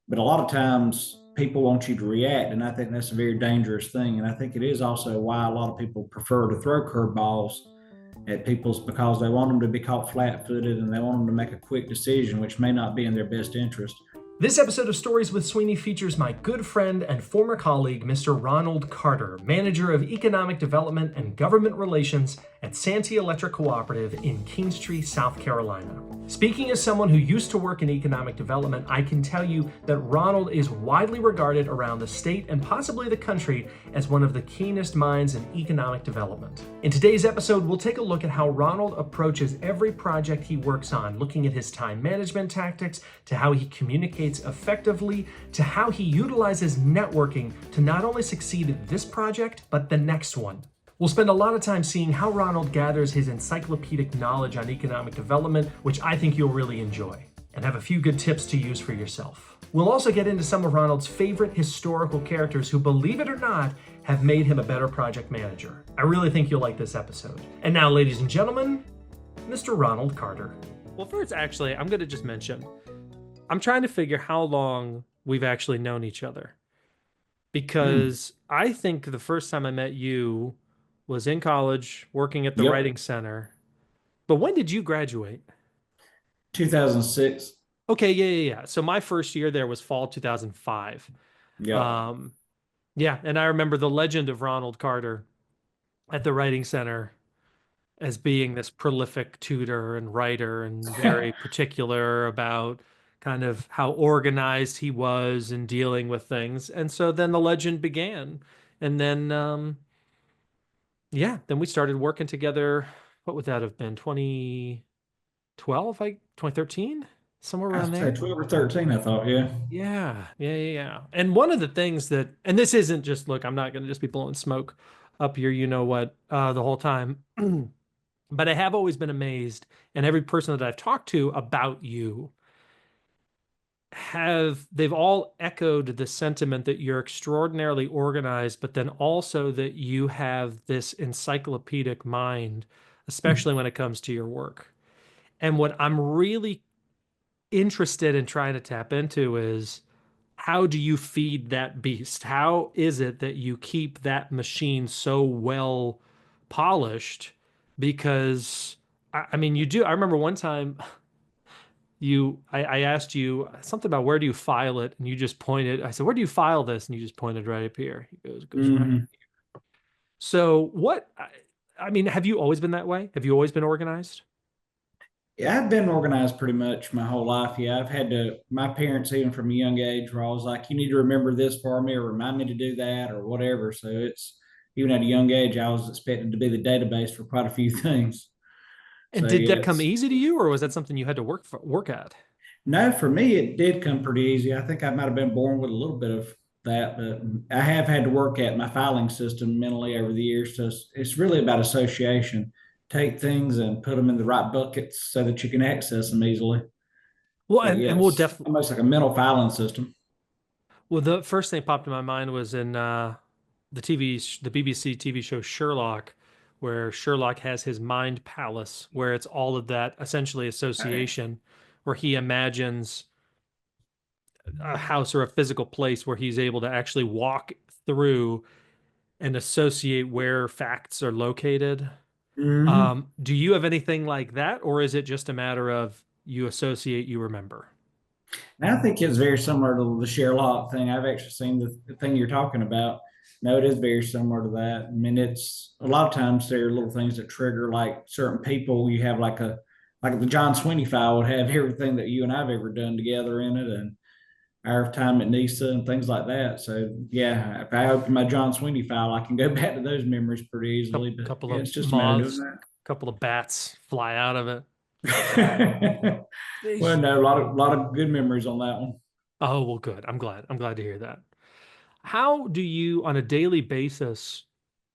But a lot of times people want you to react, and I think that's a very dangerous thing. And I think it is also why a lot of people prefer to throw curveballs at people's because they want them to be caught flat-footed and they want them to make a quick decision, which may not be in their best interest. This episode of Stories with Sweeney features my good friend and former colleague, Mr. Ronald Carter, Manager of Economic Development and Government Relations at Santee Electric Cooperative in Kingstree, South Carolina. Speaking as someone who used to work in economic development, I can tell you that Ronald is widely regarded around the state and possibly the country as one of the keenest minds in economic development. In today's episode, we'll take a look at how Ronald approaches every project he works on, looking at his time management tactics, to how he communicates effectively, to how he utilizes networking to not only succeed at this project, but the next one. We'll spend a lot of time seeing how Ronald gathers his encyclopedic knowledge on economic development, which I think you'll really enjoy, and have a few good tips to use for yourself. We'll also get into some of Ronald's favorite historical characters who, believe it or not, have made him a better project manager. I really think you'll like this episode. And now, ladies and gentlemen, Mr. Ronald Carter. Well, first, actually, I'm going to just mention, I'm trying to figure how long we've actually known each other. Because I think the first time I met you was in college, working at the Writing Center. But when did you graduate? 2006. Okay, yeah. So my first year there was fall 2005. Yeah. Yeah, and I remember the legend of Ronald Carter at the Writing Center as being this prolific tutor and writer and very particular about kind of how organized he was in dealing with things. And so then the legend began. And then, then we started working together. What would that have been? 2012, 2013? Somewhere around there. 12 or 13, I thought, yeah. Yeah. And one of the things that, and this isn't just, look, I'm not going to just be blowing smoke up here, you know what, the whole time. But I have always been amazed, and every person that I've talked to about you they've all echoed the sentiment that you're extraordinarily organized, but then also that you have this encyclopedic mind, especially when it comes to your work. And what I'm really interested in trying to tap into is, how do you feed that beast? How is it that you keep that machine so well polished? Because I mean, you do. I remember one time I asked you something about where do you file it, and you just pointed. I said, "Where do you file this?" And you just pointed right up here. He goes right here. So what? I mean, have you always been that way? Have you always been organized? Yeah, I've been organized pretty much my whole life. Yeah, I've had to, my parents, even from a young age, were always like, you need to remember this for me or remind me to do that or whatever. So it's, even at a young age, I was expected to be the database for quite a few things. And did that come easy to you, or was that something you had to work at? No, for me, it did come pretty easy. I think I might have been born with a little bit of that, but I have had to work at my filing system mentally over the years. So it's really about association. Take things and put them in the right buckets so that you can access them easily. Well, and we'll definitely almost like a mental filing system. Well, the first thing popped in my mind was in the BBC TV show Sherlock, where Sherlock has his mind palace, where it's all of that essentially association, where he imagines a house or a physical place where he's able to actually walk through and associate where facts are located. Do you have anything like that, or is it just a matter of you associate, you remember? And I think it's very similar to the Sherlock thing. I've actually seen the thing you're talking about. No, it is very similar to that. I mean, it's a lot of times there are little things that trigger like certain people. You have like the John Sweeney file would have everything that you and I've ever done together in it, and our time at NISA and things like that. So yeah, if I open my John Sweeney file, I can go back to those memories pretty easily. But couple yeah, of it's just moths, a couple of bats fly out of it. Well, no, a lot of good memories on that one. Oh, well, good. I'm glad to hear that. How do you, on a daily basis,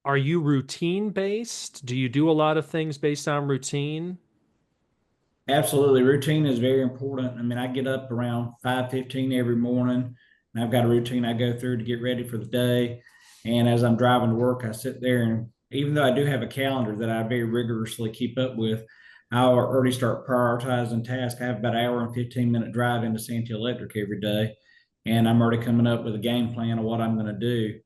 are you routine based? Do you do a lot of things based on routine? Absolutely. Routine is very important. I mean, I get up around 5:15 every morning, and I've got a routine I go through to get ready for the day. And as I'm driving to work, I sit there, and even though I do have a calendar that I very rigorously keep up with, I'll already start prioritizing tasks. I have about an hour and 15-minute drive into Santee Electric every day. and I'm already coming up with a game plan of what I'm going to do.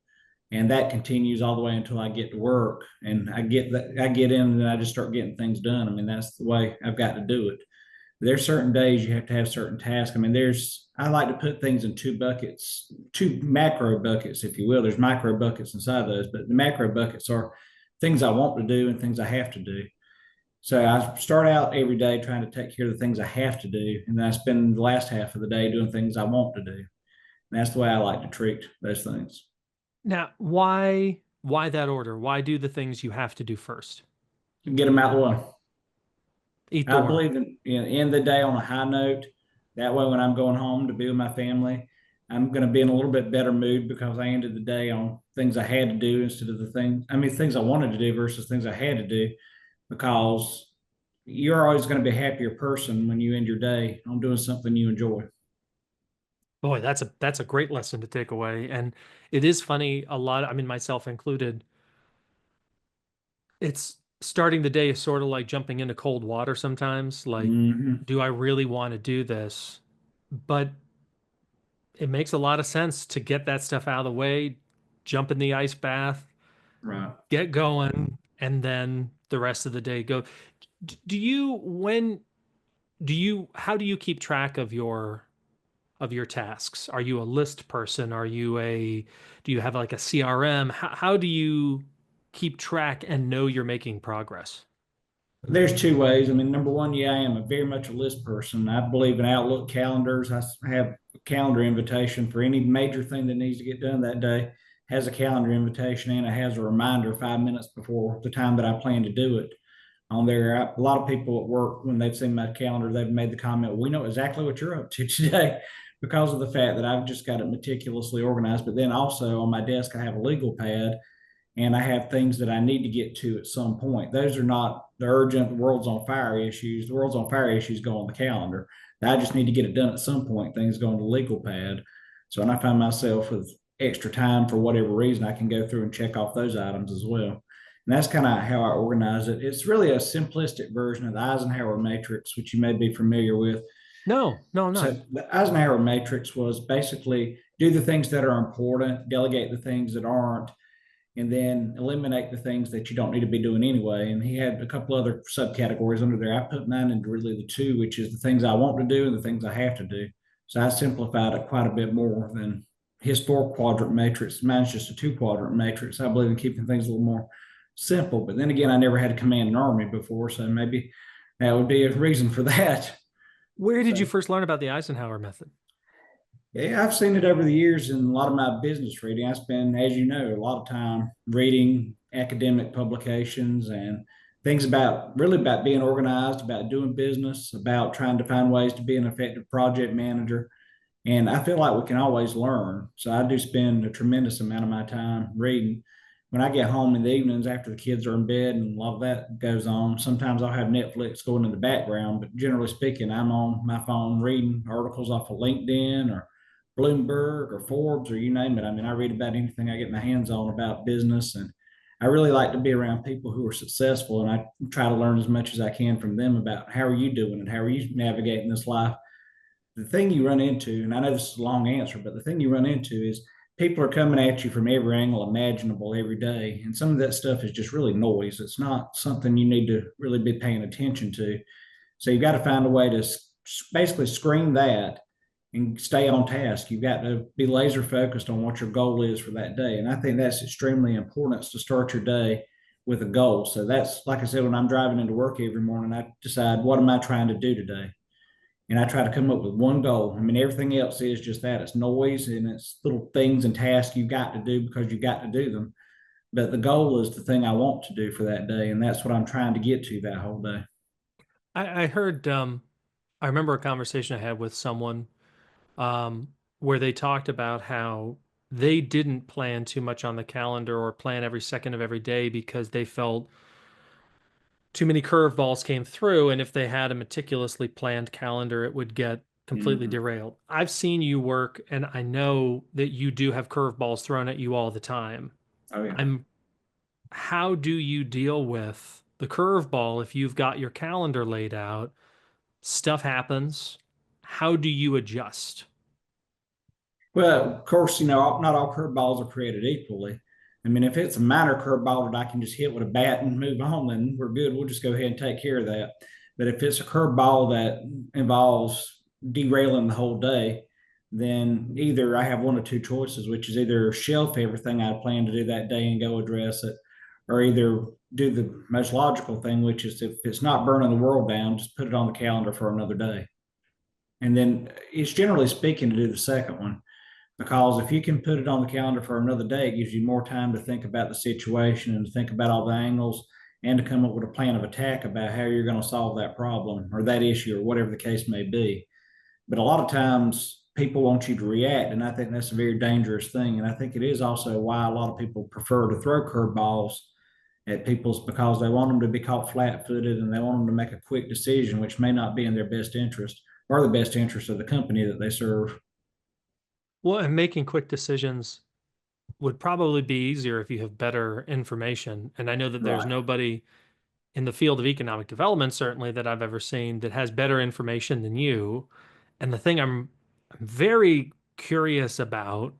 And that continues all the way until I get to work, and I get in and I just start getting things done. I mean, that's the way I've got to do it. There's certain days you have to have certain tasks. I mean, I like to put things in two buckets, two macro buckets, if you will. There's micro buckets inside those, but the macro buckets are things I want to do and things I have to do. So I start out every day trying to take care of the things I have to do, and then I spend the last half of the day doing things I want to do. And that's the way I like to treat those things. Now, why that order? Why do the things you have to do first? Get them out of the way. Eat the I worm. believe in end the day on a high note. That way, when I'm going home to be with my family, I'm going to be in a little bit better mood because I ended the day on things I had to do instead of things I wanted to do versus things I had to do, because you're always going to be a happier person when you end your day on doing something you enjoy. Boy, that's a great lesson to take away. And it is funny, I mean, myself included, it's starting the day is sort of like jumping into cold water sometimes. Like, Mm-hmm. do I really want to do this? But it makes a lot of sense to get that stuff out of the way, jump in the ice bath, Right. get going, and then the rest of the day go. Do you when do you how do you keep track of your tasks? Are you a list person? Do you have like a CRM? How do you keep track and know you're making progress? There's two ways. I mean, number one, yeah, I am a very much a list person. I believe in Outlook calendars. I have a calendar invitation for any major thing that needs to get done that day. Has a calendar invitation, and it has a reminder 5 minutes before the time that I plan to do it on there. A lot of people at work, when they've seen my calendar, they've made the comment, "We know exactly what you're up to today," because of the fact that I've just got it meticulously organized. But then also on my desk, I have a legal pad, and I have things that I need to get to at some point. Those are not the urgent, the world's on fire issues. The world's on fire issues go on the calendar. I just need to get it done at some point. Things go on the legal pad. So when I find myself with extra time for whatever reason, I can go through and check off those items as well. And that's kind of how I organize it. It's really a simplistic version of the Eisenhower matrix, which you may be familiar with. No, no, I'm not. So the Eisenhower matrix was basically do the things that are important, delegate the things that aren't, and then eliminate the things that you don't need to be doing anyway. And he had a couple other subcategories under there. I put mine into really the two, which is the things I want to do and the things I have to do. So I simplified it quite a bit more than his 4 quadrant matrix. Mine's just a 2 quadrant matrix. I believe in keeping things a little more simple. But then again, I never had to command an army before, so maybe that would be a reason for that. Where did you So first learn about the Eisenhower method? yeah, I've seen it over the years in a lot of my business reading. I spend, as you know, a lot of time reading academic publications and things about really about being organized, about doing business, about trying to find ways to be an effective project manager. And I feel like we can always learn. So I do spend a tremendous amount of my time reading. When I get home in the evenings after the kids are in bed and a lot of that goes on, sometimes I'll have Netflix going in the background. But generally speaking, I'm on my phone reading articles off of LinkedIn or Bloomberg or Forbes or you name it. I mean, I read about anything I get my hands on about business. And I really like to be around people who are successful. And I try to learn as much as I can from them about how are you doing and how are you navigating this life. The thing you run into, and I know this is a long answer, but the thing you run into is people are coming at you from every angle imaginable every day. And some of that stuff is just really noise. It's not something you need to really be paying attention to. So you've got to find a way to basically screen that and stay on task. You've got to be laser focused on what your goal is for that day. And I think that's extremely important to start your day with a goal. So that's, like I said, when I'm driving into work every morning, I decide, what am I trying to do today? And I try to come up with one goal. I mean, everything else is just that. It's noise and it's little things and tasks you got to do because you got to do them. But the goal is the thing I want to do for that day. And that's what I'm trying to get to that whole day. I heard I remember a conversation I had with someone um, where they talked about how they didn't plan too much on the calendar or plan every second of every day because they felt too many curveballs came through, and if they had a meticulously planned calendar, it would get completely Mm-hmm. derailed. I've seen you work, and I know that you do have curveballs thrown at you all the time. Oh, yeah. I'm How do you deal with the curveball if you've got your calendar laid out? Stuff happens. How do you adjust? Well, of course, not all curveballs are created equally. I mean, if it's a minor curveball that I can just hit with a bat and move on, then we're good. We'll just go ahead and take care of that. But if it's a curveball that involves derailing the whole day, then either I have one of two choices, which is either shelf everything I plan to do that day and go address it, or either do the most logical thing, which is if it's not burning the world down, just put it on the calendar for another day. And then it's generally speaking to do the second one, because if you can put it on the calendar for another day, it gives you more time to think about the situation and to think about all the angles and to come up with a plan of attack about how you're going to solve that problem or that issue or whatever the case may be. But a lot of times people want you to react, and I think that's a very dangerous thing. And I think it is also why a lot of people prefer to throw curveballs at people's, because they want them to be caught flat-footed and they want them to make a quick decision, which may not be in their best interest or the best interest of the company that they serve. Well, and making quick decisions would probably be easier if you have better information. And I know that there's Right. nobody in the field of economic development, certainly, that I've ever seen that has better information than you. And the thing I'm very curious about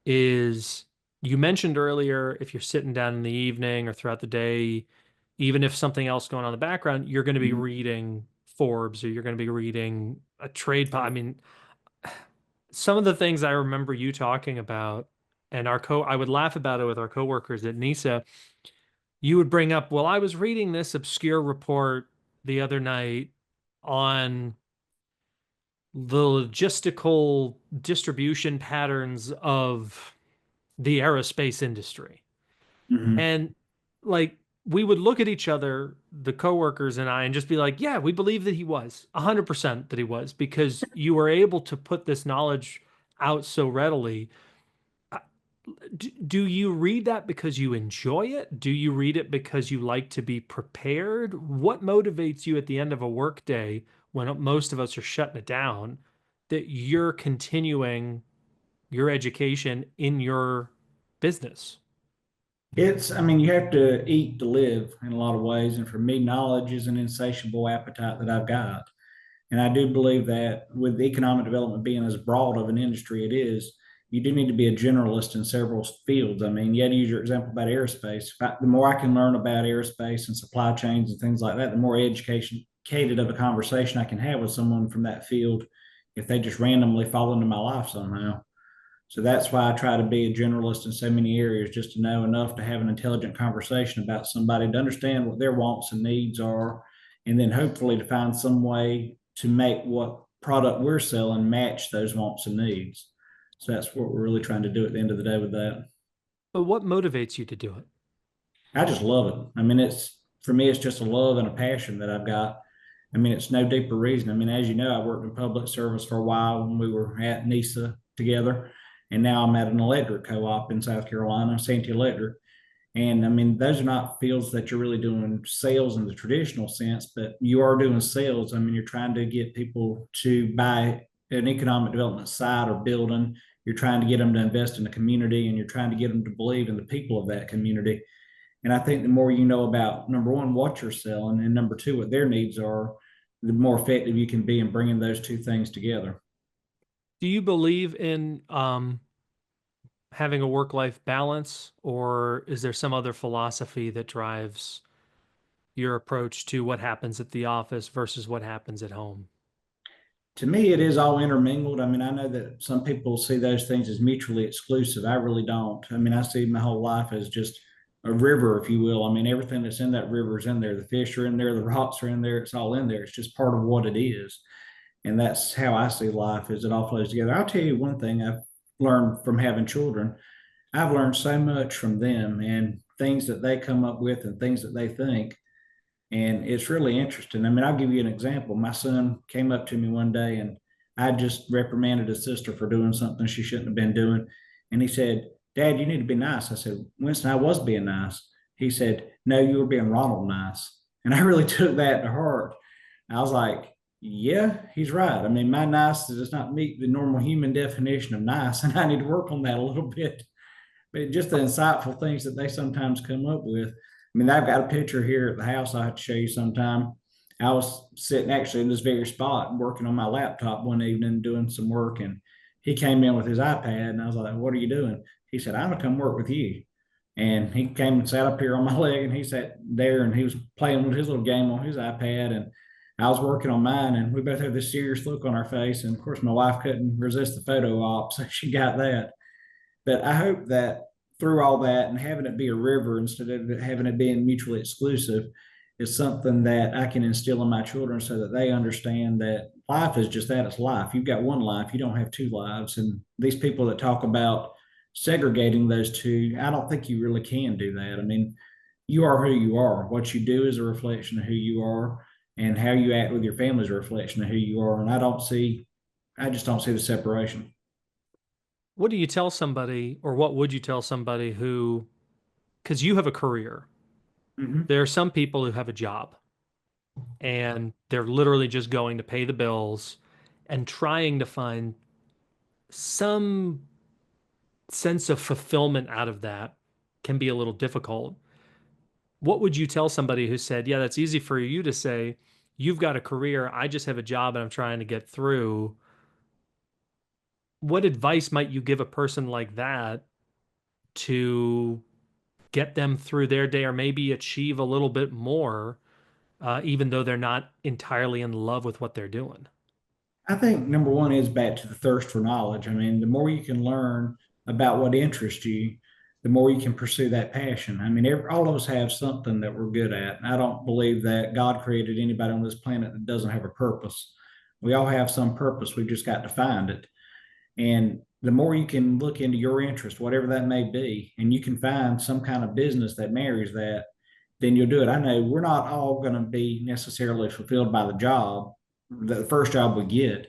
is you mentioned earlier, if you're sitting down in the evening or throughout the day, even if something else going on in the background, you're going to be Mhm. reading Forbes or you're going to be reading a trade. I mean, some of the things I remember you talking about, and I would laugh about it with our coworkers at NISA. You would bring up, well, I was reading this obscure report the other night on the logistical distribution patterns of the aerospace industry. Mhm. And like we would look at each other, the coworkers and I, and just be like, yeah, we believe that he was 100% that he was, because you were able to put this knowledge out so readily. Do you read that because you enjoy it? Do you read it because you like to be prepared? What motivates you at the end of a workday when most of us are shutting it down, that you're continuing your education in your business? I mean, you have to eat to live in a lot of ways. And for me, knowledge is an insatiable appetite that I've got. And I do believe that with economic development being as broad of an industry it is, you do need to be a generalist in several fields. I mean, you had to use your example about aerospace. The more I can learn about aerospace and supply chains and things like that, the more educated of a conversation I can have with someone from that field if they just randomly fall into my life somehow. So that's why I try to be a generalist in so many areas, just to know enough to have an intelligent conversation about somebody, to understand what their wants and needs are, and then hopefully to find some way to make what product we're selling match those wants and needs. So that's what we're really trying to do at the end of the day with that. But what motivates you to do it? I just love it. I mean, for me, it's just a love and a passion that I've got. I mean, it's no deeper reason. I mean, as you know, I worked in public service for a while when we were at NISA together, and now I'm at an electric co-op in South Carolina, Santee Electric. And I mean, those are not fields that you're really doing sales in the traditional sense, but you are doing sales. I mean, you're trying to get people to buy an economic development site or building. You're trying to get them to invest in the community, and you're trying to get them to believe in the people of that community. And I think the more you know about, number one, what you're selling, and number two, what their needs are, the more effective you can be in bringing those two things together. Do you believe in having a work-life balance, or is there some other philosophy that drives your approach to what happens at the office versus what happens at home? To me, it is all intermingled. I mean, I know that some people see those things as mutually exclusive. I really don't. I mean, I see my whole life as just a river, if you will. I mean, everything that's in that river is in there. The fish are in there, the rocks are in there. It's all in there. It's just part of what it is. And that's how I see life, is it all flows together. I'll tell you one thing I've learned from having children. I've learned so much from them and things that they come up with and things that they think. And it's really interesting. I mean, I'll give you an example. My son came up to me one day and I just reprimanded his sister for doing something she shouldn't have been doing. And he said, Dad, you need to be nice. I said, Winston, I was being nice. He said, No, you were being Ronald nice. And I really took that to heart. I was like, yeah, he's right. I mean, my nice does not meet the normal human definition of nice, and I need to work on that a little bit. But just the insightful things that they sometimes come up with. I mean, I've got a picture here at the house I have to show you sometime. I was sitting actually in this very spot working on my laptop one evening doing some work, and he came in with his iPad, and I was like, "What are you doing?" He said, "I'm gonna come work with you." And he came and sat up here on my leg, and he sat there, and he was playing with his little game on his iPad, and I was working on mine, and we both had this serious look on our face. And of course, my wife couldn't resist the photo op, so she got that. But I hope that through all that and having it be a river instead of having it being mutually exclusive is something that I can instill in my children so that they understand that life is just that, it's life. You've got one life, you don't have two lives. And these people that talk about segregating those two, I don't think you really can do that. I mean, you are who you are. What you do is a reflection of who you are, and how you act with your family is a reflection of who you are. And I just don't see the separation. What do you tell somebody, or what would you tell somebody who, because you have a career, Mm-hmm. there are some people who have a job and they're literally just going to pay the bills and trying to find some sense of fulfillment out of that can be a little difficult. What would you tell somebody who said, yeah, that's easy for you to say, you've got a career, I just have a job and I'm trying to get through? What advice might you give a person like that to get them through their day, or maybe achieve a little bit more, even though they're not entirely in love with what they're doing? I think number one is back to the thirst for knowledge. I mean, the more you can learn about what interests you, the more you can pursue that passion. I mean, all of us have something that we're good at. And I don't believe that God created anybody on this planet that doesn't have a purpose. We all have some purpose. We've just got to find it. And the more you can look into your interest, whatever that may be, and you can find some kind of business that marries that, then you'll do it. I know we're not all going to be necessarily fulfilled by the first job we get,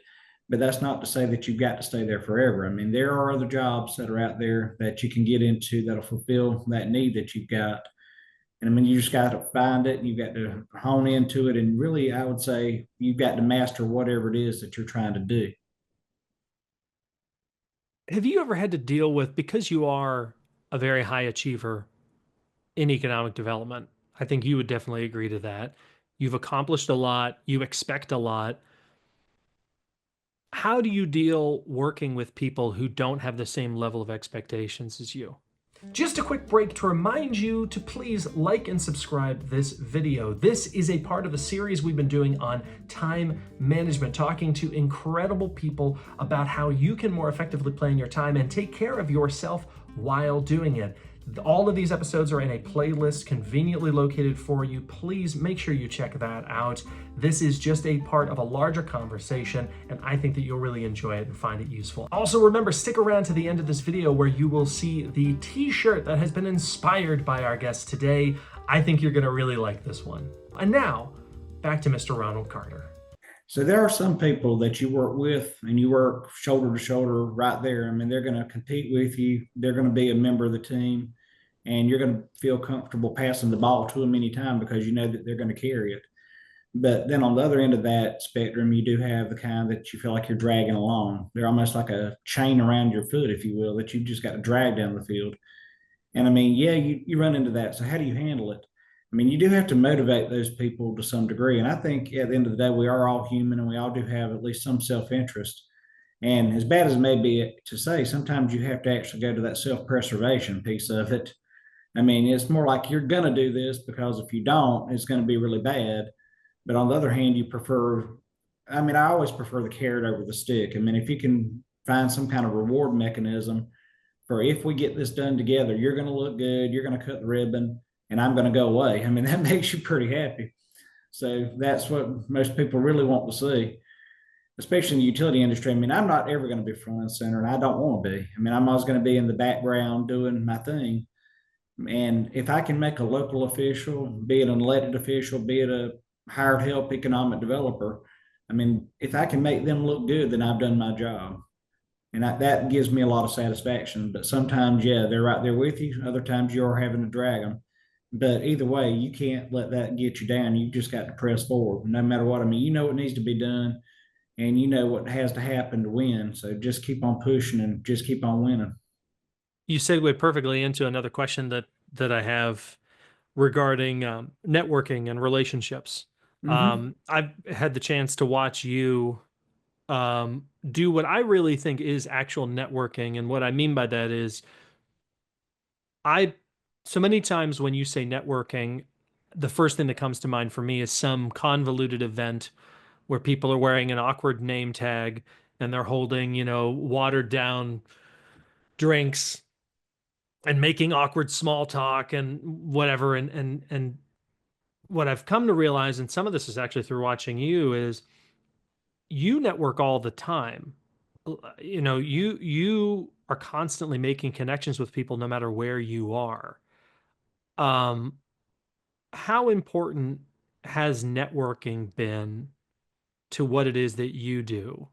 but that's not to say that you've got to stay there forever. I mean, there are other jobs that are out there that you can get into that'll fulfill that need that you've got. And I mean, you just got to find it, and you've got to hone into it. And really, I would say you've got to master whatever it is that you're trying to do. Have you ever had to deal with, because you are a very high achiever in economic development, I think you would definitely agree to that. You've accomplished a lot, you expect a lot. How do you deal working with people who don't have the same level of expectations as you? Just a quick break to remind you to please like and subscribe this video. This is a part of a series we've been doing on time management, talking to incredible people about how you can more effectively plan your time and take care of yourself while doing it. All of these episodes are in a playlist conveniently located for you. Please make sure you check that out. This is just a part of a larger conversation, and I think that you'll really enjoy it and find it useful. Also, remember, stick around to the end of this video where you will see the t-shirt that has been inspired by our guest today. I think you're going to really like this one. And now, back to Mr. Ronald Carter. So there are some people that you work with and you work shoulder to shoulder right there. I mean, they're going to compete with you. They're going to be a member of the team, and you're going to feel comfortable passing the ball to them anytime because you know that they're going to carry it. But then on the other end of that spectrum, you do have the kind that you feel like you're dragging along. They're almost like a chain around your foot, if you will, that you've just got to drag down the field. And I mean, yeah, you run into that. So how do you handle it? I mean, you do have to motivate those people to some degree. And I think at the end of the day, we are all human, and we all do have at least some self-interest. And as bad as it may be to say, sometimes you have to actually go to that self-preservation piece of it. I mean, it's more like you're going to do this because if you don't, it's going to be really bad. But on the other hand, I mean, I always prefer the carrot over the stick. I mean, if you can find some kind of reward mechanism for, if we get this done together, you're going to look good, you're going to cut the ribbon, and I'm going to go away. I mean, that makes you pretty happy. So that's what most people really want to see, especially in the utility industry. I mean, I'm not ever going to be front and center, and I don't want to be. I mean, I'm always going to be in the background doing my thing. And if I can make a local official, be it an elected official, be it a hired help economic developer, I mean, if I can make them look good, then I've done my job. And that gives me a lot of satisfaction. But sometimes, yeah, they're right there with you. Other times you're having to drag them. But either way, you can't let that get you down. You just got to press forward no matter what. I mean, you know what needs to be done, and you know what has to happen to win. So just keep on pushing and just keep on winning. You segue perfectly into another question that I have regarding networking and relationships. Mm-hmm. I've had the chance to watch you do what I really think is actual networking. And what I mean by that is I so many times when you say networking, the first thing that comes to mind for me is some convoluted event where people are wearing an awkward name tag and they're holding, watered down drinks and making awkward small talk and whatever. And what I've come to realize, and some of this is actually through watching you, is you network all the time. You are constantly making connections with people no matter where you are. Um, how important has networking been to what it is that you do?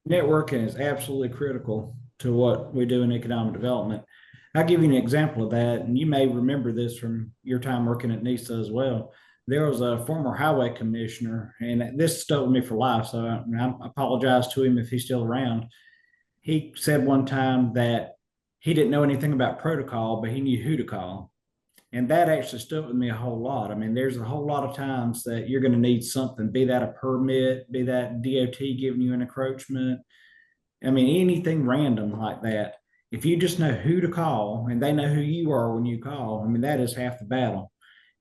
Networking is absolutely critical to what we do in economic development. I'll give you an example of that, and you may remember this from your time working at NISA as well. There was a former highway commissioner, and this stuck with me for life. So I apologize to him if he's still around. He said one time that he didn't know anything about protocol, but he knew who to call. And that actually stuck with me a whole lot. I mean, there's a whole lot of times that you're going to need something, be that a permit, be that DOT giving you an encroachment. I mean, anything random like that. If you just know who to call and they know who you are when you call, I mean, that is half the battle.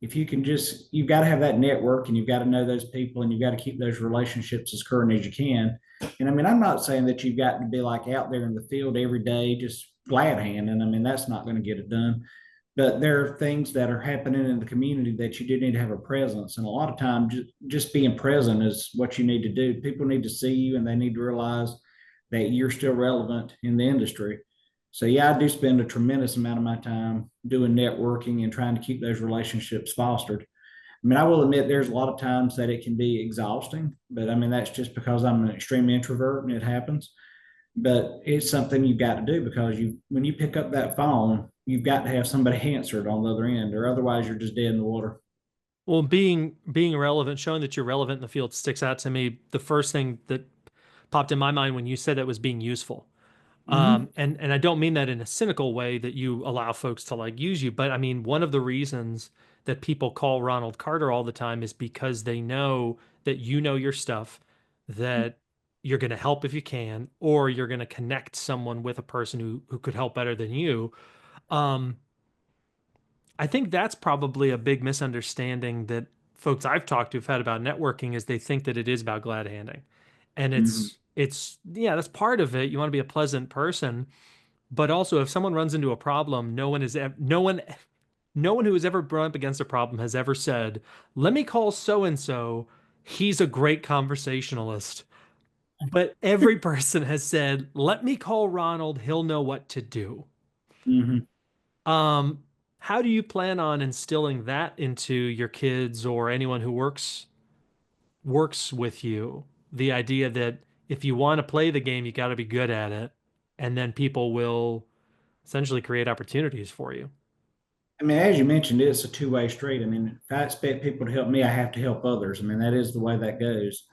If you can just, you've got to have that network and you've got to know those people and you've got to keep those relationships as current as you can. And I mean, I'm not saying that you've got to be like out there in the field every day, just glad handing. I mean, that's not going to get it done. But there are things that are happening in the community that you do need to have a presence. And a lot of times, just being present is what you need to do. People need to see you and they need to realize that you're still relevant in the industry. So, yeah, I do spend a tremendous amount of my time doing networking and trying to keep those relationships fostered. I mean, I will admit there's a lot of times that it can be exhausting, but I mean, that's just because I'm an extreme introvert and it happens. But it's something you've got to do because when you pick up that phone, you've got to have somebody answer it on the other end, or otherwise you're just dead in the water. Well, being relevant, showing that you're relevant in the field sticks out to me. The first thing that popped in my mind when you said that was being useful. Mm-hmm. And I don't mean that in a cynical way that you allow folks to like use you, but I mean one of the reasons that people call Ronald Carter all the time is because they know that you know your stuff, that you're going to help if you can, or you're going to connect someone with a person who could help better than you. Um, I think that's probably a big misunderstanding that folks I've talked to have had about networking is they think that it is about glad handing. And Mm-hmm. it's yeah, that's part of it. You want to be a pleasant person, but also if someone runs into a problem, no one who has ever brought up against a problem has ever said, "Let me call so and so. He's a great conversationalist." But every person has said, "Let me call Ronald. He'll know what to do." Mm-hmm. Um, how do you plan on instilling that into your kids or anyone who works with you? The idea that if you want to play the game, you got to be good at it, and then people will essentially create opportunities for you. I mean, as you mentioned, it's a two-way street. I mean, if I expect people to help me, I have to help others. I mean, that is the way that goes.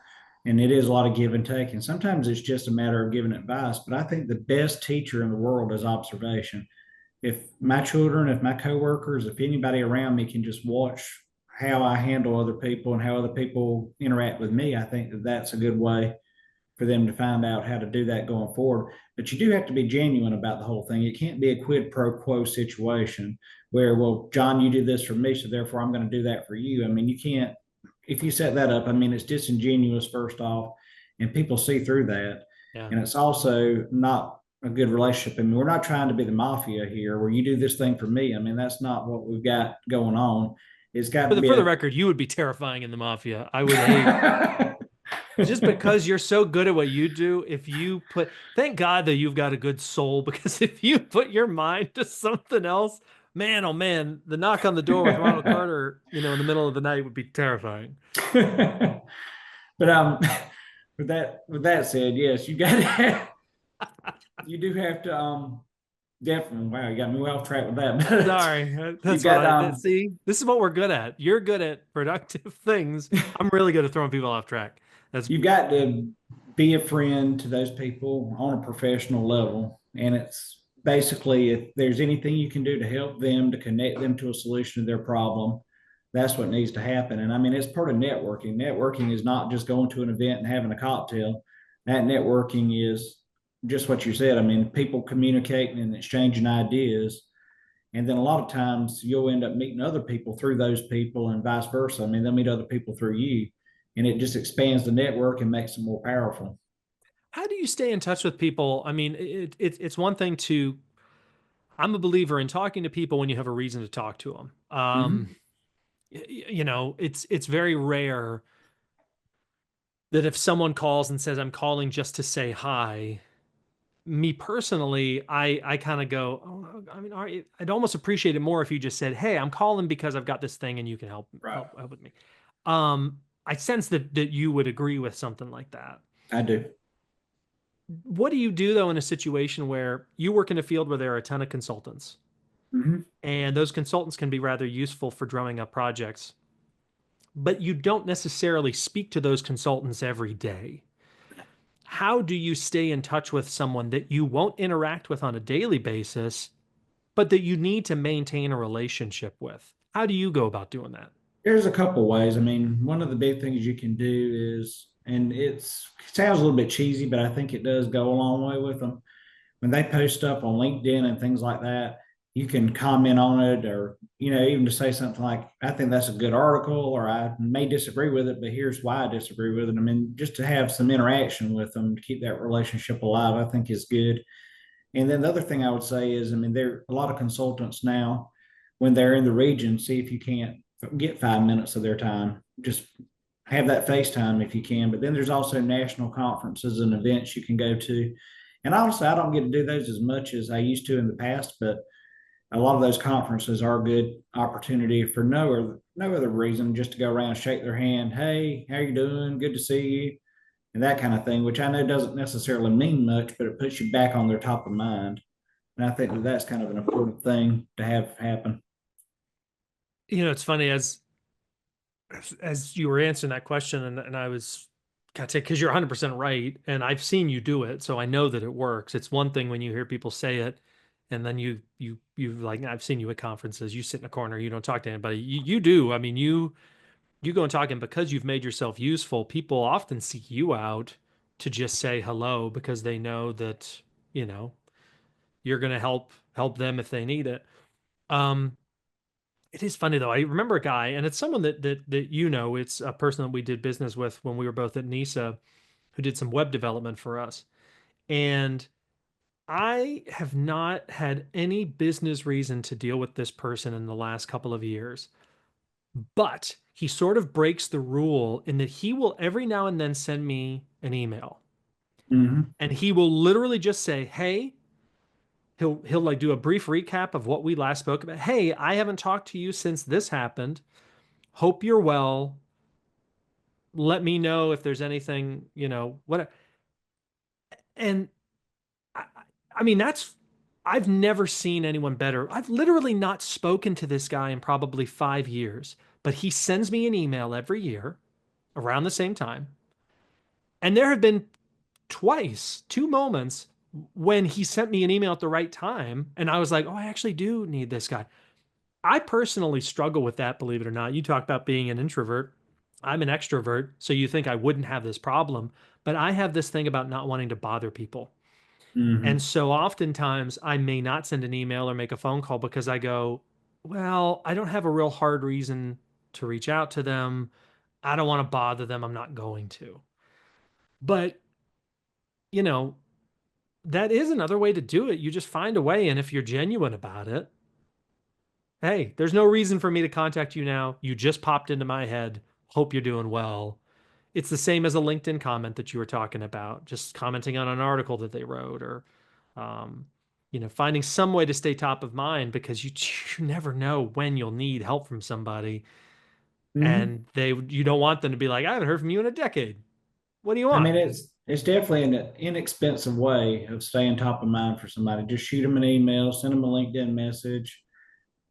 And it is a lot of give and take. And sometimes it's just a matter of giving advice. But I think the best teacher in the world is observation. If my children, if my coworkers, if anybody around me can just watch how I handle other people and how other people interact with me, I think that that's a good way for them to find out how to do that going forward. But you do have to be genuine about the whole thing. It can't be a quid pro quo situation where, well, John, you do this for me, so therefore I'm going to do that for you. I mean, you can't, if you set that up, I mean, it's disingenuous, first off, and people see through that. Yeah. And it's also not a good relationship. I mean, we're not trying to be the mafia here where you do this thing for me. I mean, that's not what we've got going on. It's got For to the be for the a record, you would be terrifying in the mafia. I would hate just because you're so good at what you do. If you put, thank God that you've got a good soul, because if you put your mind to something else, man, oh man, the knock on the door with Ronald Carter, in the middle of the night would be terrifying. But with that said, yes, you do have to definitely, wow, you got me well off track with that. But Sorry, you that's what got see. This is what we're good at. You're good at productive things. I'm really good at throwing people off track. That's you got to be a friend to those people on a professional level. And it's basically if there's anything you can do to help them, to connect them to a solution to their problem, that's what needs to happen. And I mean, it's part of networking. Networking is not just going to an event and having a cocktail. That networking is just what you said. I mean, people communicating and exchanging ideas. And then a lot of times you'll end up meeting other people through those people and vice versa. I mean, they'll meet other people through you, and it just expands the network and makes them more powerful. How do you stay in touch with people? I mean, it's one thing to, I'm a believer in talking to people when you have a reason to talk to them. Mm-hmm. You know, it's very rare that if someone calls and says, I'm calling just to say hi, me personally, I kind of go, oh, I mean, I'd almost appreciate it more if you just said, hey, I'm calling because I've got this thing and you can Right. help with me. I sense that you would agree with something like that. I do. What do you do though in a situation where you work in a field where there are a ton of consultants Mm-hmm. and those consultants can be rather useful for drumming up projects, but you don't necessarily speak to those consultants every day? How do you stay in touch with someone that you won't interact with on a daily basis, but that you need to maintain a relationship with? How do you go about doing that? There's a couple ways. I mean, one of the big things you can do is, and it sounds a little bit cheesy, but I think it does go a long way with them. When they post up on LinkedIn and things like that, you can comment on it, or, even to say something like, I think that's a good article, or I may disagree with it, but here's why I disagree with it. I mean, just to have some interaction with them to keep that relationship alive, I think is good. And then the other thing I would say is, I mean, there are a lot of consultants now, when they're in the region, see if you can't get 5 minutes of their time. Just have that FaceTime if you can. But then there's also national conferences and events you can go to. And honestly, I don't get to do those as much as I used to in the past, but a lot of those conferences are a good opportunity for no other reason, just to go around, shake their hand. Hey, how you doing? Good to see you. And that kind of thing, which I know doesn't necessarily mean much, but it puts you back on their top of mind. And I think that that's kind of an important thing to have happen. You know, it's funny as you were answering that question, and I was gotta say, because you're 100% right, and I've seen you do it, so I know that it works. It's one thing when you hear people say it, and then you like, I've seen you at conferences. You sit in a corner, you don't talk to anybody. You do. I mean, you go and talk, and because you've made yourself useful, people often seek you out to just say hello because they know that you know you're going to help them if they need it. Um, it is funny though. I remember a guy, and it's someone that you know. It's a person that we did business with when we were both at NISA, who did some web development for us. And I have not had any business reason to deal with this person in the last couple of years, but he sort of breaks the rule in that he will every now and then send me an email, Mm-hmm. and he will literally just say, "Hey." He'll like do a brief recap of what we last spoke about. Hey, I haven't talked to you since this happened. Hope you're well. Let me know if there's anything, what. And I, I mean, I've never seen anyone better. I've literally not spoken to this guy in probably 5 years, but he sends me an email every year around the same time. And there have been twice, two moments when he sent me an email at the right time. And I was like, oh, I actually do need this guy. I personally struggle with that, believe it or not. You talk about being an introvert. I'm an extrovert, so you think I wouldn't have this problem, but I have this thing about not wanting to bother people. And Mm-hmm. so oftentimes I may not send an email or make a phone call because I go, well, I don't have a real hard reason to reach out to them. I don't want to bother them. I'm not going to. But, you know, that is another way to do it. You just find a way. And if you're genuine about it, hey, there's no reason for me to contact you now. You just popped into my head. Hope you're doing well. It's the same as a LinkedIn comment that you were talking about, just commenting on an article that they wrote, or, um, finding some way to stay top of mind because you never know when you'll need help from somebody, Mm-hmm. and you don't want them to be like, I haven't heard from you in a decade. What do you I want? mean, it's definitely an inexpensive way of staying top of mind for somebody. Just shoot them an email, send them a LinkedIn message,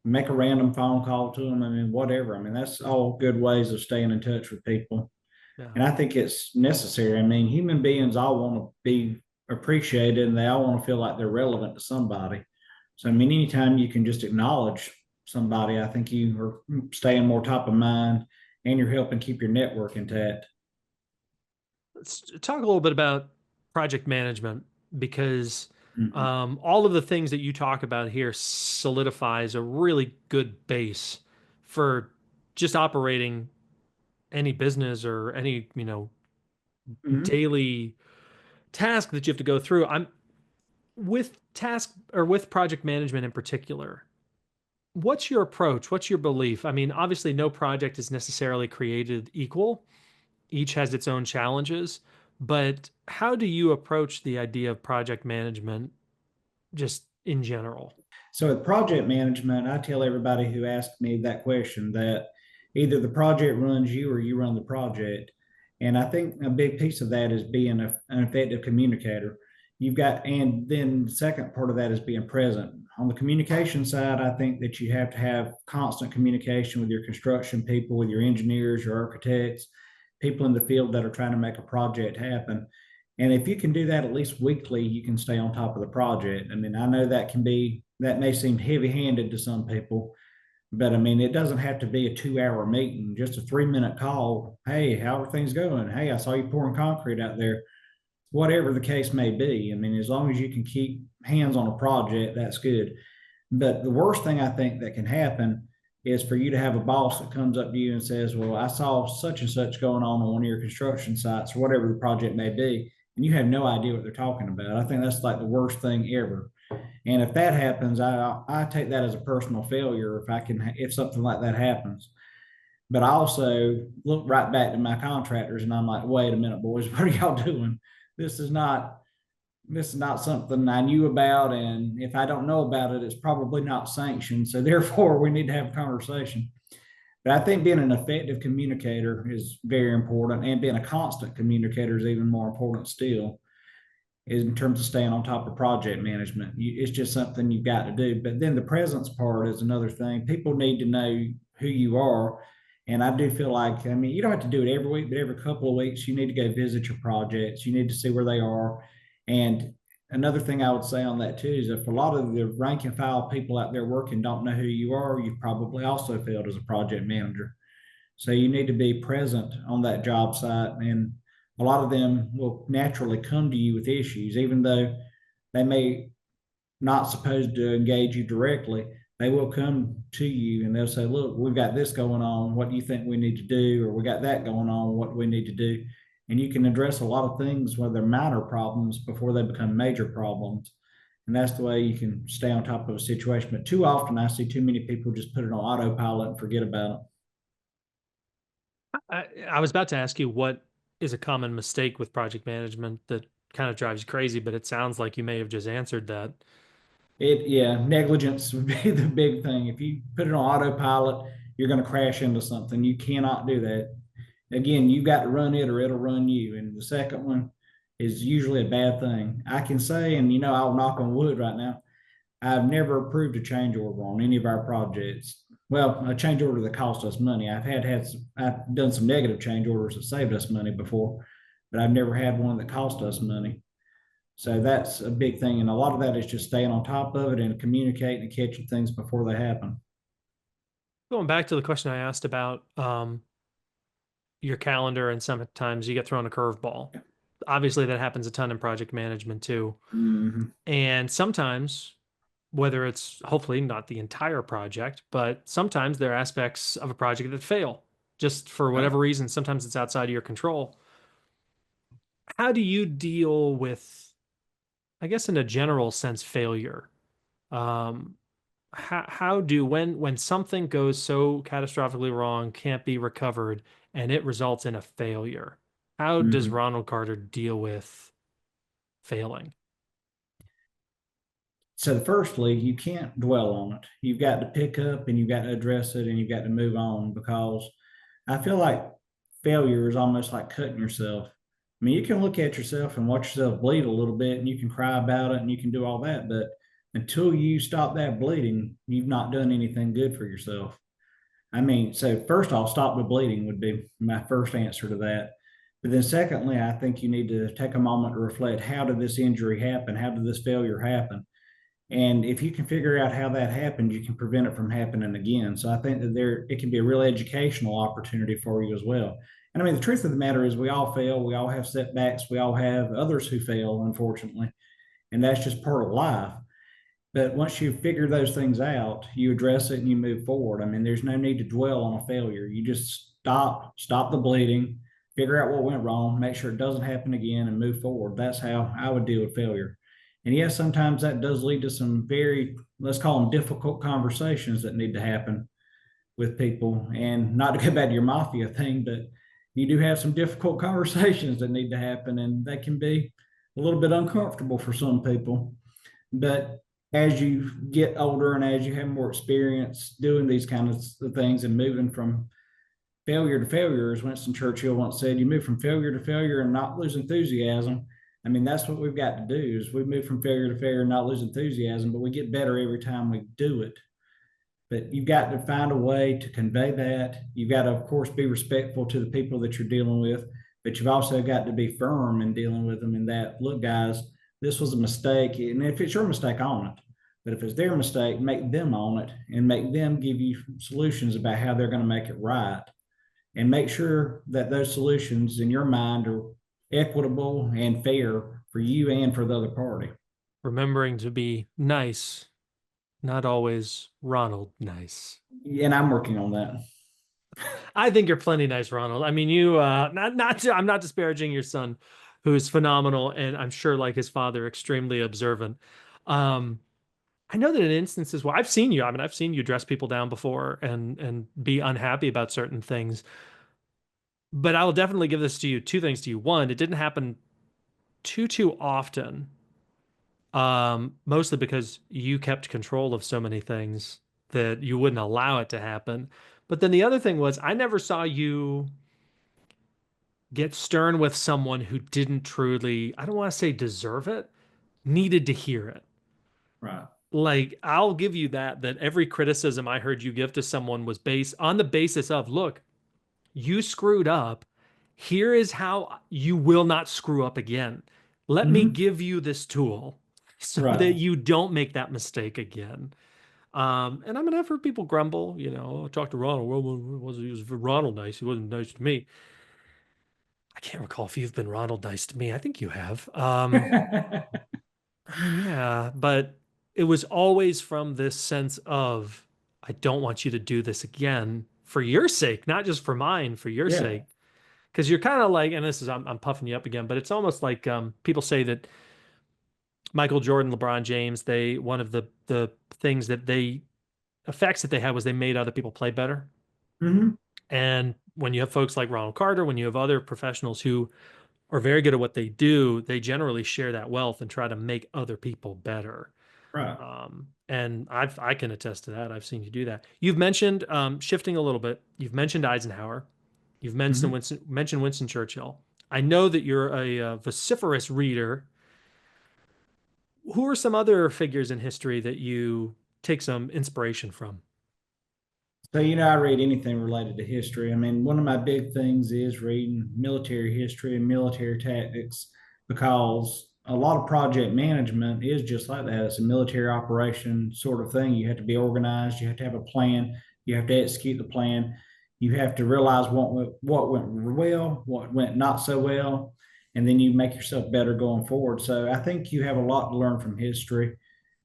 make a random phone call to them. I mean, whatever. I mean, that's all good ways of staying in touch with people. Yeah. And I think it's necessary. I mean, human beings all want to be appreciated, and they all want to feel like they're relevant to somebody. So, I mean, anytime you can just acknowledge somebody, I think you are staying more top of mind, and you're helping keep your network intact. Let's talk a little bit about project management because Mhm. all of the things that you talk about here solidifies a really good base for just operating any business or any, Mhm. daily task that you have to go through. I'm with task or with project management in particular. What's your approach? What's your belief? I mean, obviously, no project is necessarily created equal. Each has its own challenges. But how do you approach the idea of project management just in general? So with project management, I tell everybody who asks me that question that either the project runs you or you run the project. And I think a big piece of that is being an effective communicator. You've got, and then the second part of that is being present. On the communication side, I think that you have to have constant communication with your construction people, with your engineers, your architects, people in the field that are trying to make a project happen. And if you can do that at least weekly, you can stay on top of the project. I mean, I know that may seem heavy handed to some people, but I mean, it doesn't have to be a 2 hour meeting, just a 3 minute call. Hey, how are things going? Hey, I saw you pouring concrete out there. Whatever the case may be. I mean, as long as you can keep hands on a project, that's good. But the worst thing I think that can happen is for you to have a boss that comes up to you and says, well, I saw such and such going on one of your construction sites or whatever the project may be, and you have no idea what they're talking about. I think that's like the worst thing ever. And if that happens, I take that as a personal failure if something like that happens. But I also look right back to my contractors and I'm like, wait a minute, boys, what are y'all doing? This is not this is not something I knew about. And if I don't know about it, it's probably not sanctioned. So therefore, we need to have a conversation. But I think being an effective communicator is very important, and being a constant communicator is even more important still. Is in terms of staying on top of project management, it's just something you've got to do. But then the presence part is another thing. People need to know who you are, and I do feel like, I mean, you don't have to do it every week, but every couple of weeks, you need to go visit your projects. You need to see where they are. And another thing I would say on that too is if a lot of the rank and file people out there working don't know who you are, you've probably also failed as a project manager. So you need to be present on that job site. And a lot of them will naturally come to you with issues, even though they may not supposed to engage you directly. They will come to you and they'll say, look, we've got this going on. What do you think we need to do? Or we got that going on. What do we need to do? And you can address a lot of things, whether they're minor problems, before they become major problems. And that's the way you can stay on top of a situation. But too often, I see too many people just put it on autopilot and forget about it. I was about to ask you what is a common mistake with project management that kind of drives you crazy, but it sounds like you may have just answered that. Yeah, negligence would be the big thing. If you put it on autopilot, you're going to crash into something. You cannot do that. Again, you've got to run it or it'll run you. And the second one is usually a bad thing. I can say, and I'll knock on wood right now, I've never approved a change order on any of our projects. Well, a change order that cost us money. I've done some negative change orders that saved us money before, but I've never had one that cost us money. So that's a big thing. And a lot of that is just staying on top of it and communicating and catching things before they happen. Going back to the question I asked about your calendar, and sometimes you get thrown a curveball. Obviously, that happens a ton in project management too. Mhm. And sometimes, whether it's hopefully not the entire project, but sometimes there are aspects of a project that fail just for Right. whatever reason. Sometimes it's outside of your control. How do you deal with, I guess, in a general sense, failure? Um, how do when something goes so catastrophically wrong, can't be recovered, and it results in a failure? How does Mhm. Ronald Carter deal with failing? So, firstly, you can't dwell on it. You've got to pick up and you've got to address it and you've got to move on, because I feel like failure is almost like cutting yourself. I mean, you can look at yourself and watch yourself bleed a little bit and you can cry about it and you can do all that. But until you stop that bleeding, you've not done anything good for yourself. I mean, so first off, stop the bleeding would be my first answer to that. But then, secondly, I think you need to take a moment to reflect, how did this injury happen? How did this failure happen? And if you can figure out how that happened, you can prevent it from happening again. So I think that it can be a real educational opportunity for you as well. And I mean, the truth of the matter is we all fail. We all have setbacks. We all have others who fail, unfortunately. And that's just part of life. But once you figure those things out, you address it and you move forward. I mean, there's no need to dwell on a failure. You just stop the bleeding, figure out what went wrong, make sure it doesn't happen again, and move forward. That's how I would deal with failure. And yes, sometimes that does lead to some very, let's call them difficult conversations that need to happen with people. And not to go back to your mafia thing, but you do have some difficult conversations that need to happen, and that can be a little bit uncomfortable for some people. But as you get older and as you have more experience doing these kinds of things and moving from failure to failure, as Winston Churchill once said, you move from failure to failure and not lose enthusiasm. I mean, that's what we've got to do is we move from failure to failure and not lose enthusiasm, but we get better every time we do it. But you've got to find a way to convey that. You've got to, of course, be respectful to the people that you're dealing with, but you've also got to be firm in dealing with them in that, look, guys, this was a mistake. And if it's your mistake, own it. But if it's their mistake, make them own it and make them give you solutions about how they're going to make it right. And make sure that those solutions in your mind are equitable and fair for you and for the other party. Remembering to be nice, not always Ronald nice. And I'm working on that. I think you're plenty nice, Ronald. I mean, you I'm not disparaging your son, who's phenomenal, and I'm sure, like his father, extremely observant. I know that in instances where I've seen you, I mean, I've seen you dress people down before and be unhappy about certain things. But I will definitely give this to you, two things to you. One, it didn't happen too often. Mostly because you kept control of so many things that you wouldn't allow it to happen. But then the other thing was, I never saw you get stern with someone who didn't truly, I don't want to say deserve it, needed to hear it. Right. Like, I'll give you that every criticism I heard you give to someone was based on the basis of, look, you screwed up. Here is how you will not screw up again. Let me give you this tool so that you don't make that mistake again. And I mean, I've heard people grumble, you know, talk to Ronald. Well, he was Ronald nice? He wasn't nice to me. I can't recall if you've been Ronald nice to me. I think you have. I mean, yeah, but it was always from this sense of, I don't want you to do this again for your sake, not just for mine, for your sake. Because you're kind of like, and this is, I'm puffing you up again, but it's almost like people say that Michael Jordan, LeBron James, one of the things that effects that they had was they made other people play better. And when you have folks like Ronald Carter, when you have other professionals who are very good at what they do, they generally share that wealth and try to make other people better. Right. And I can attest to that. I've seen you do that. You've mentioned shifting a little bit. You've mentioned Eisenhower. You've mentioned Winston Churchill. I know that you're a vociferous reader. Who are some other figures in history that you take some inspiration from? So, you know, I read anything related to history. I mean, one of my big things is reading military history and military tactics because a lot of project management is just like that. It's a military operation sort of thing. You have to be organized, you have to have a plan, you have to execute the plan, you have to realize what went well, what went not so well, and then you make yourself better going forward. So I think you have a lot to learn from history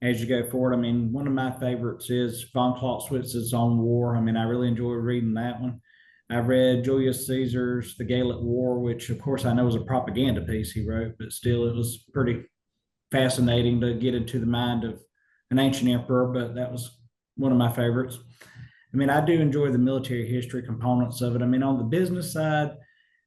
as you go forward. I mean, one of my favorites is von Clausewitz's On War. I mean, I really enjoy reading that one. I read Julius Caesar's The Gallic War, which of course I know was a propaganda piece he wrote, but still it was pretty fascinating to get into the mind of an ancient emperor, but that was one of my favorites. I mean, I do enjoy the military history components of it. I mean, on the business side,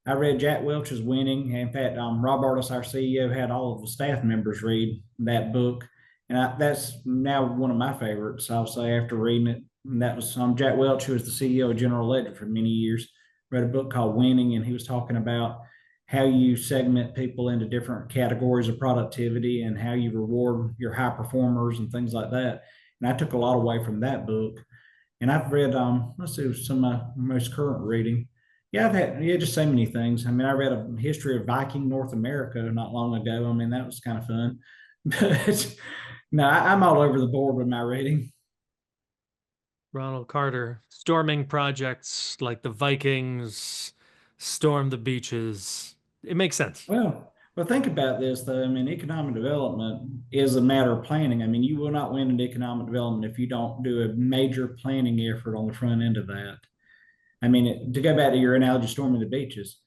I read Jack Welch's Winning. In fact, Rob Artis, our CEO, had all of the staff members read that book. And that's now one of my favorites, I'll say, after reading it. And that was Jack Welch, who was the CEO of General Electric for many years, read a book called Winning, and he was talking about how you segment people into different categories of productivity and how you reward your high performers and things like that. And I took a lot away from that book. And I've read, let's see, some of my most current reading. Yeah, I've had just so many things. I mean, I read a history of Viking North America not long ago. I mean, that was kind of fun. But no, I'm all over the board with my reading. Ronald Carter, storming projects like the Vikings, Storm the beaches. It makes sense. Well, think about this though. I mean, economic development is a matter of planning. I mean, you will not win in economic development if you don't do a major planning effort on the front end of that. I mean, to go back to your analogy, storming the beaches,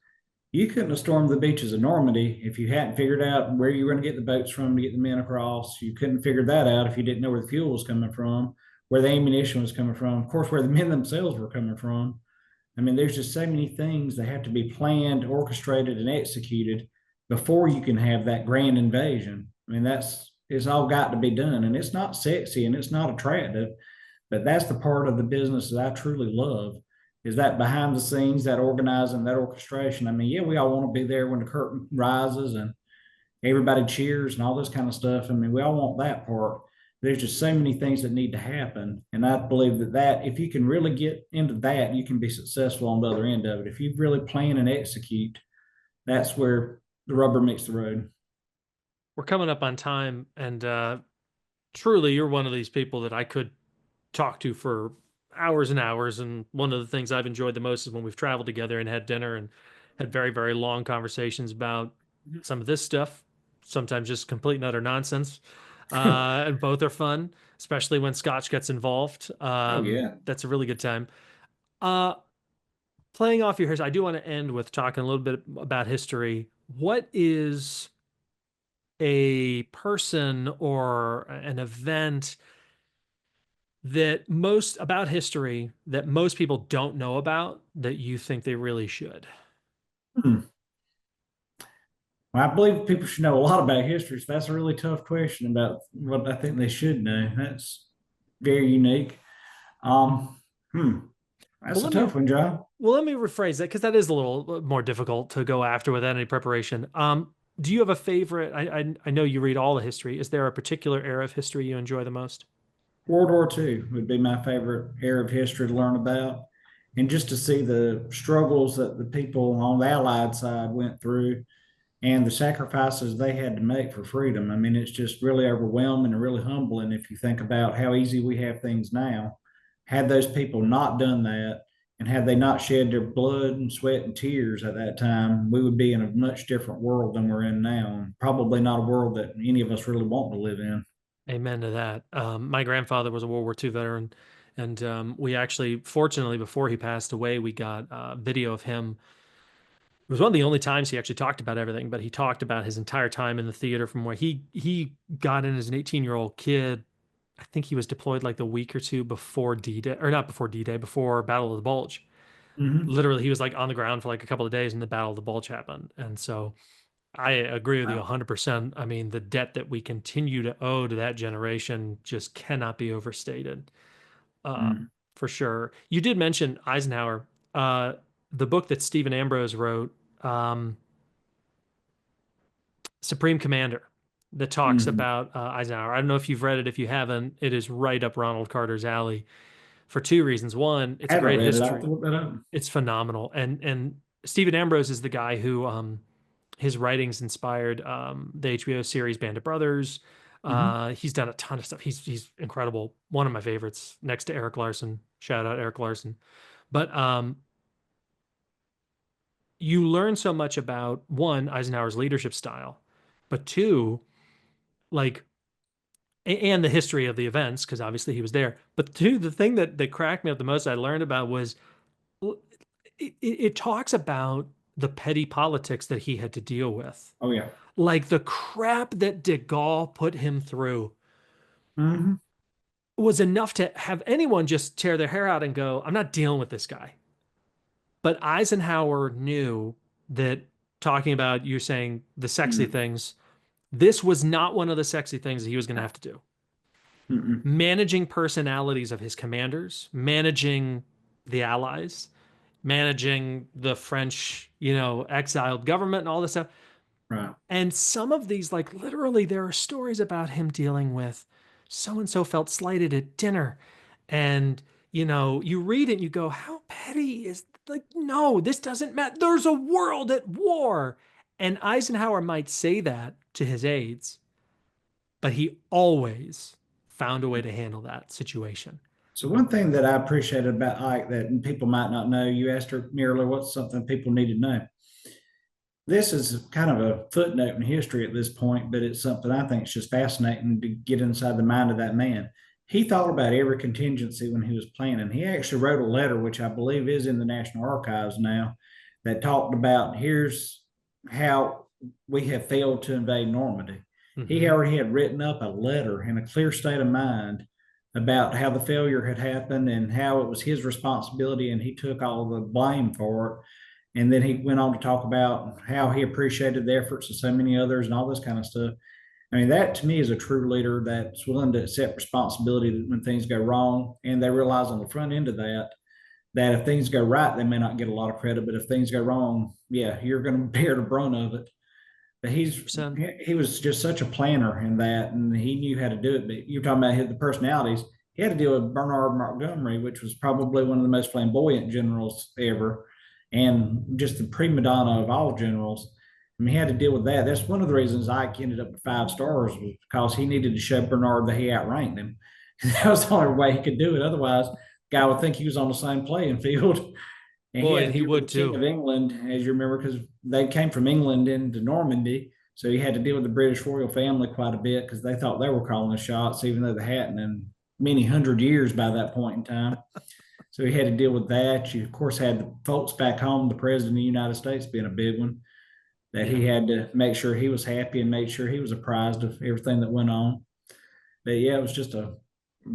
you couldn't have stormed the beaches of Normandy if you hadn't figured out where you were going to get the boats from to get the men across. You couldn't figure that out if you didn't know where the fuel was coming from, where the ammunition was coming from, of course, where the men themselves were coming from. I mean, there's just so many things that have to be planned, orchestrated, and executed before you can have that grand invasion. I mean, it's all got to be done, and it's not sexy and it's not attractive, but that's the part of the business that I truly love. Is that behind the scenes, that organizing, that orchestration? I mean, yeah, we all want to be there when the curtain rises and everybody cheers and all this kind of stuff. I mean, we all want that part. There's just so many things that need to happen. And I believe that if you can really get into that, you can be successful on the other end of it. If you really plan and execute, that's where the rubber meets the road. We're coming up on time, and truly, you're one of these people that I could talk to for hours and hours. And one of the things I've enjoyed the most is when we've traveled together and had dinner and had very, very long conversations about some of this stuff, sometimes just complete and utter nonsense. And both are fun, especially when Scotch gets involved. Oh, yeah. That's a really good time. Uh, Playing off your history, I do want to end with talking a little bit about history. What is a person or an event that most about history that most people don't know about that you think they really should? Hmm. Well, I believe people should know a lot about history. So that's a really tough question about what I think they should know. That's very unique. Um, hmm. Well, That's a tough one, John. let me rephrase that because that is a little more difficult to go after without any preparation. Do you have a favorite? I know you read all the history. Is there a particular era of history you enjoy the most? World War II would be my favorite era of history to learn about. And just to see the struggles that the people on the Allied side went through and the sacrifices they had to make for freedom. I mean, it's just really overwhelming and really humbling if you think about how easy we have things now. Had those people not done that, and had they not shed their blood and sweat and tears at that time, we would be in a much different world than we're in now. And probably not a world that any of us really want to live in. Amen to that. My grandfather was a World War II veteran, and we actually, fortunately, before he passed away, we got video of him. It was one of the only times he actually talked about everything, but he talked about his entire time in the theater from where he got in as an 18-year-old kid. I think he was deployed like the week or two before D-Day, or not before D-Day, before Battle of the Bulge. Mm-hmm. Literally, he was like on the ground for like a couple of days and the Battle of the Bulge happened. And so I agree with you Wow. 100%. I mean, the debt that we continue to owe to that generation just cannot be overstated, uh, Mm. for sure. You did mention Eisenhower. The book that Stephen Ambrose wrote, um, Supreme Commander, that talks Mm. about Eisenhower. I don't know if you've read it. If you haven't, it is right up Ronald Carter's alley for two reasons. One, it's a Haven't great read it. I have to history. look that up. It's phenomenal. And Stephen Ambrose is the guy who his writings inspired the HBO series Band of Brothers. Mm-hmm. He's done a ton of stuff. He's incredible. One of my favorites, next to Eric Larson. Shout out Eric Larson. But you learn so much about one, Eisenhower's leadership style, but two, like and the history of the events, because obviously he was there. But two, the thing that cracked me up the most I learned about was it talks about the petty politics that he had to deal with. Oh, yeah. Like the crap that de Gaulle put him through Mm-hmm. was enough to have anyone just tear their hair out and go, I'm not dealing with this guy. But Eisenhower knew that talking about you saying the sexy Mm. things, this was not one of the sexy things that he was going to have to do. Mm-mm. Managing personalities of his commanders, managing the allies, managing the French, exiled government and all this stuff. Right. And some of these, like literally, there are stories about him dealing with so and so felt slighted at dinner. And, you read it and you go, how petty is like, no, this doesn't matter. There's a world at war. And Eisenhower might say that to his aides, but he always found a way to handle that situation. So one thing that I appreciated about Ike that people might not know, you asked her merely what's something people need to know. This is kind of a footnote in history at this point, but it's something I think is just fascinating to get inside the mind of that man. He thought about every contingency when he was planning. He actually wrote a letter, which I believe is in the National Archives now, that talked about here's how we have failed to invade Normandy. He already had written up a letter in a clear state of mind about how the failure had happened and how it was his responsibility, and he took all the blame for it. And then he went on to talk about how he appreciated the efforts of so many others and all this kind of stuff. I mean, that to me is a true leader that's willing to accept responsibility when things go wrong. And they realize on the front end of that, that if things go right, they may not get a lot of credit, but if things go wrong, yeah, you're going to bear the brunt of it. But he was just such a planner in that, and he knew how to do it. But you're talking about the personalities. He had to deal with Bernard Montgomery, which was probably one of the most flamboyant generals ever, and just the prima donna of all generals. I mean, he had to deal with that. That's one of the reasons Ike ended up with 5 stars, was because he needed to show Bernard that he outranked him. That was the only way he could do it. Otherwise, the guy would think he was on the same playing field. And he would too. King of England, as you remember, because they came from England into Normandy. So he had to deal with the British royal family quite a bit because they thought they were calling the shots, even though they hadn't in many hundred years by that point in time. So he had to deal with that. You, of course, had the folks back home, the president of the United States being a big one, that he had to make sure he was happy and make sure he was apprised of everything that went on. But yeah, it was just a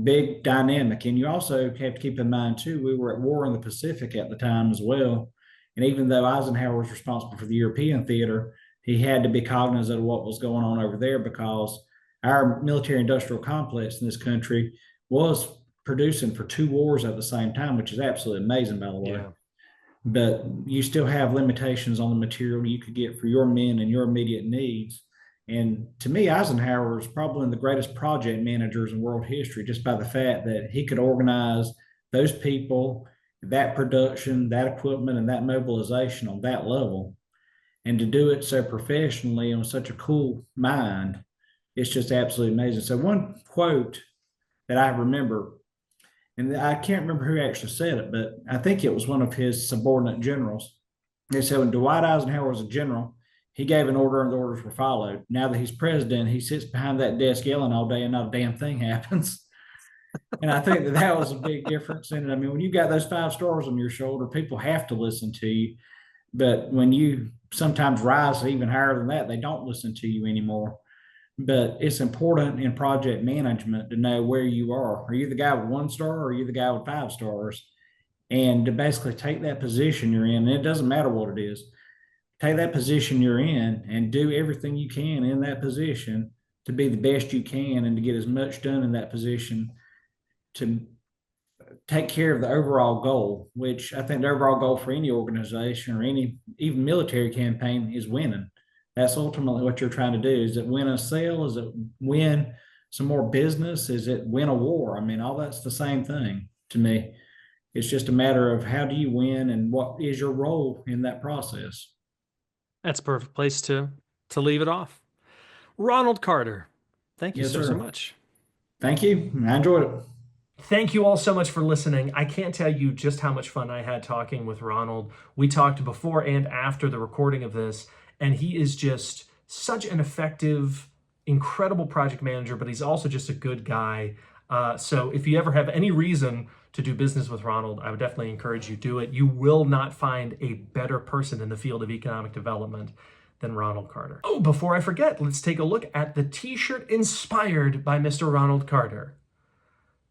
big dynamic. And you also have to keep in mind too, we were at war in the Pacific at the time as well. And even though Eisenhower was responsible for the European theater, he had to be cognizant of what was going on over there, because our military industrial complex in this country was producing for 2 wars at the same time, which is absolutely amazing, by the way. Yeah. But you still have limitations on the material you could get for your men and your immediate needs. And to me, Eisenhower was probably one of the greatest project managers in world history, just by the fact that he could organize those people, that production, that equipment, and that mobilization on that level. And to do it so professionally and with such a cool mind, it's just absolutely amazing. So one quote that I remember, and I can't remember who actually said it, but I think it was one of his subordinate generals. They said when Dwight Eisenhower was a general, he gave an order and the orders were followed. Now that he's president, he sits behind that desk yelling all day and not a damn thing happens. And I think that was a big difference in it. I mean, when you've got those 5 stars on your shoulder, people have to listen to you. But when you sometimes rise even higher than that, they don't listen to you anymore. But it's important in project management to know where you are. Are you the guy with 1 star, or are you the guy with 5 stars? And to basically take that position you're in, and it doesn't matter what it is, take that position you're in and do everything you can in that position to be the best you can and to get as much done in that position to take care of the overall goal, which I think the overall goal for any organization or any even military campaign is winning. That's ultimately what you're trying to do. Is it win a sale? Is it win some more business? Is it win a war? I mean, all that's the same thing to me. It's just a matter of how do you win and what is your role in that process. That's a perfect place to leave it off. Ronald Carter, thank you so much. Thank you. I enjoyed it. Thank you all so much for listening. I can't tell you just how much fun I had talking with Ronald. We talked before and after the recording of this, and he is just such an effective, incredible project manager, but he's also just a good guy. So if you ever have any reason to do business with Ronald, I would definitely encourage you to do it. You will not find a better person in the field of economic development than Ronald Carter. Oh, before I forget, let's take a look at the t-shirt inspired by Mr. Ronald Carter.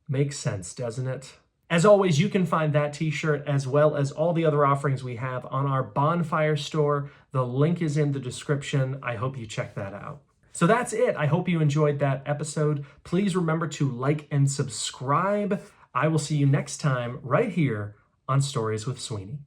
Makes sense, doesn't it? As always, you can find that t-shirt as well as all the other offerings we have on our Bonfire store. The link is in the description. I hope you check that out. So that's it. I hope you enjoyed that episode. Please remember to like and subscribe. I will see you next time right here on Stories with Sweeney.